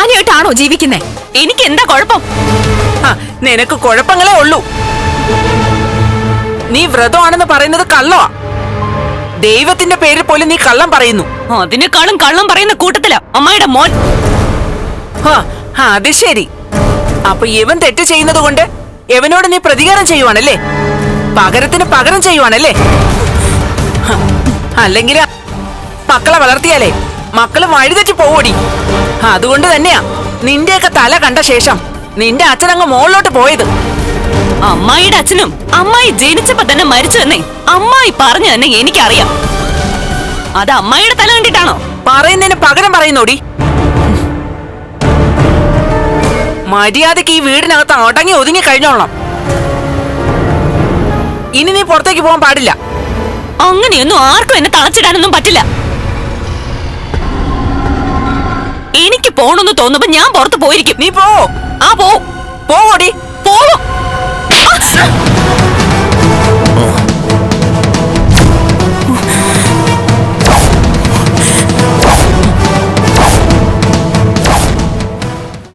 ഭാര്യയായിട്ടാണോ ജീവിക്കുന്നേ? എനിക്ക് എന്താ കുഴപ്പം? നിനക്ക് കുഴപ്പങ്ങളേ ഉള്ളൂ. നീ വ്രതമാണെന്ന് പറയുന്നത് കള്ളമാ. ദൈവത്തിന്റെ പേരിൽ പോലും നീ കള്ളം പറയുന്നു. അതിനേക്കാളും കള്ളം പറയുന്ന കൂട്ടത്തിലാ അമ്മായിയുടെ മോൻ. അത് ശരി. അപ്പൊ ഇവൻ തെറ്റ് ചെയ്യുന്നത് കൊണ്ട് എവനോട് നീ പ്രതികാരം ചെയ്യുവാണല്ലേ? പകരത്തിന് പകരം ചെയ്യുവാണല്ലേ? അല്ലെങ്കിൽ മക്കളെ വളർത്തിയാലേ മക്കള് വഴിതെറ്റി പോവോടി. അതുകൊണ്ട് തന്നെയാ നിന്റെയൊക്കെ തല കണ്ട ശേഷം നിന്റെ അച്ഛനങ്ങ് മുകളിലോട്ട് പോയത്. അമ്മായിയുടെ അച്ഛനും അമ്മായി ജനിച്ചപ്പോ തന്നെ മരിച്ചു തന്നെ അമ്മായി പറഞ്ഞു തന്നെ എനിക്കറിയാം. അത് അമ്മായിയുടെ തല കണ്ടിട്ടാണോ? പറയുന്നതിന് പകരം പറയുന്നോടി. മര്യാദക്ക് ഈ വീടിനകത്ത് അടങ്ങി ഒതുങ്ങി കഴിഞ്ഞോളണം. ഇനി നീ പുറത്തേക്ക് പോകാൻ പാടില്ല. അങ്ങനെയൊന്നും ആർക്കും എന്നെ തളച്ചിടാനൊന്നും പറ്റില്ല. എനിക്ക് പോണെന്ന് തോന്നുമ്പോ ഞാൻ പുറത്ത് പോയിരിക്കും. നീ പോ. പോടി. പോടി. പോവും.